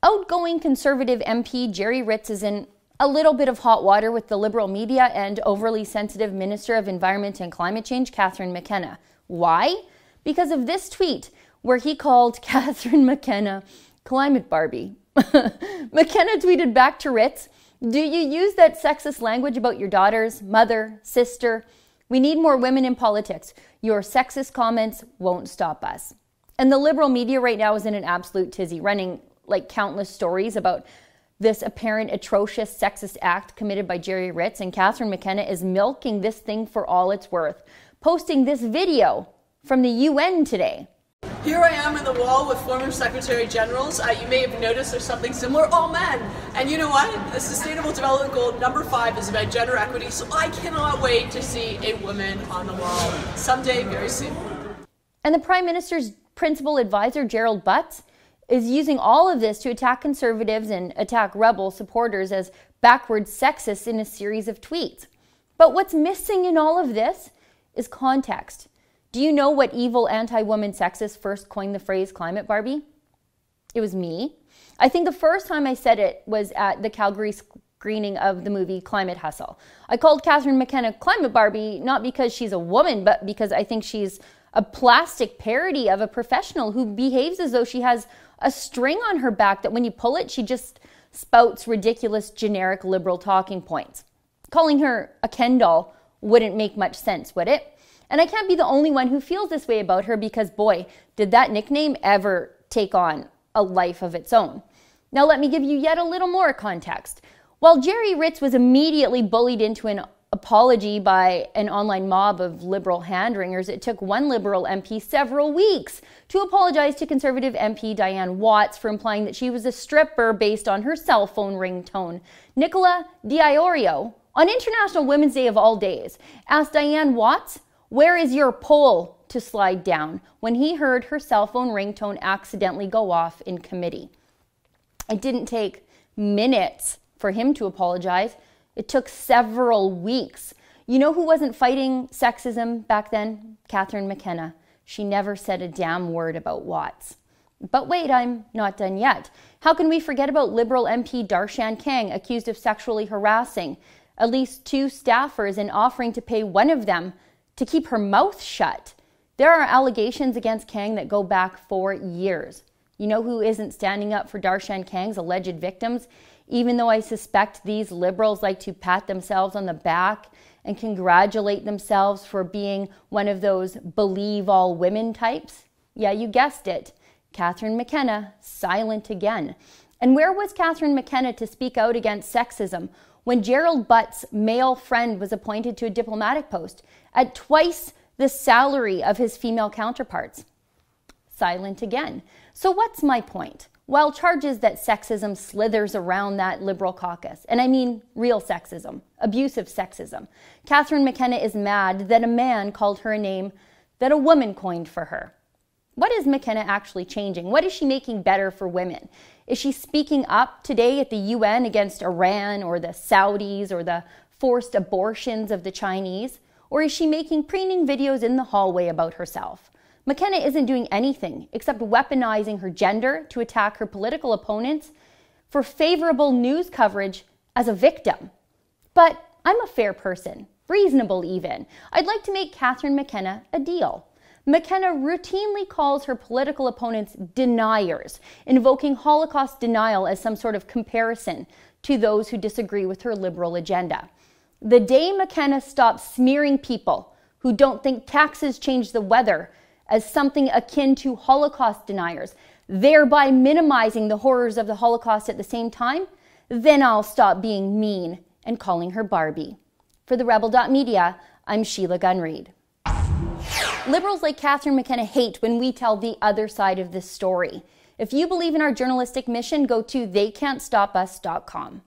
Outgoing Conservative MP Jerry Ritz is in a little bit of hot water with the Liberal media and overly sensitive Minister of Environment and Climate Change, Catherine McKenna. Why? Because of this tweet where he called Catherine McKenna Climate Barbie. McKenna tweeted back to Ritz, "Do you use that sexist language about your daughters, mother, sister? We need more women in politics. Your sexist comments won't stop us." And the Liberal media right now is in an absolute tizzy, running like countless stories about this apparent atrocious sexist act committed by Jerry Ritz, and Catherine McKenna is milking this thing for all it's worth, posting this video from the UN today. Here I am in the wall with former Secretary Generals. You may have noticed there's something similar, all men. And you know what? The Sustainable Development Goal number 5 is about gender equity, so I cannot wait to see a woman on the wall someday very soon. And the Prime Minister's principal advisor, Gerald Butts, is using all of this to attack Conservatives and attack Rebel supporters as backwards sexists in a series of tweets. But what's missing in all of this is context. Do you know what evil anti-woman sexist first coined the phrase climate Barbie? It was me. I think the first time I said it was at the Calgary screening of the movie Climate Hustle. I called Catherine McKenna Climate Barbie not because she's a woman, but because I think she's a plastic parody of a professional who behaves as though she has a string on her back that when you pull it, she just spouts ridiculous generic liberal talking points. Calling her a Ken doll wouldn't make much sense, would it? And I can't be the only one who feels this way about her because, boy, did that nickname ever take on a life of its own. Now let me give you yet a little more context. While Jerry Ritz was immediately bullied into an apology by an online mob of Liberal hand-wringers, it took one Liberal MP several weeks to apologize to Conservative MP Diane Watts for implying that she was a stripper based on her cell phone ringtone. Nicola D'Iorio, on International Women's Day of all days, asked Diane Watts, "Where is your pole to slide down?" when he heard her cell phone ringtone accidentally go off in committee. It didn't take minutes for him to apologize. It took several weeks. You know who wasn't fighting sexism back then? Catherine McKenna. She never said a damn word about Watts. But wait, I'm not done yet. How can we forget about Liberal MP Darshan Kang, accused of sexually harassing at least 2 staffers and offering to pay one of them to keep her mouth shut? There are allegations against Kang that go back for years. You know who isn't standing up for Darshan Kang's alleged victims? Even though I suspect these Liberals like to pat themselves on the back and congratulate themselves for being one of those believe all women types? Yeah, you guessed it. Catherine McKenna, silent again. And where was Catherine McKenna to speak out against sexism when Gerald Butts' male friend was appointed to a diplomatic post at twice the salary of his female counterparts? Silent again. So what's my point? While charges that sexism slithers around that Liberal caucus, and I mean real sexism, abusive sexism, Catherine McKenna is mad that a man called her a name that a woman coined for her. What is McKenna actually changing? What is she making better for women? Is she speaking up today at the UN against Iran or the Saudis or the forced abortions of the Chinese? Or is she making preening videos in the hallway about herself? McKenna isn't doing anything except weaponizing her gender to attack her political opponents for favorable news coverage as a victim. But I'm a fair person, reasonable even. I'd like to make Catherine McKenna a deal. McKenna routinely calls her political opponents deniers, invoking Holocaust denial as some sort of comparison to those who disagree with her liberal agenda. The day McKenna stops smearing people who don't think taxes change the weather as something akin to Holocaust deniers, thereby minimizing the horrors of the Holocaust at the same time, then I'll stop being mean and calling her Barbie. For the Rebel.media, I'm Sheila Gunn-Reid. Liberals like Catherine McKenna hate when we tell the other side of this story. If you believe in our journalistic mission, go to theycan'tstopus.com.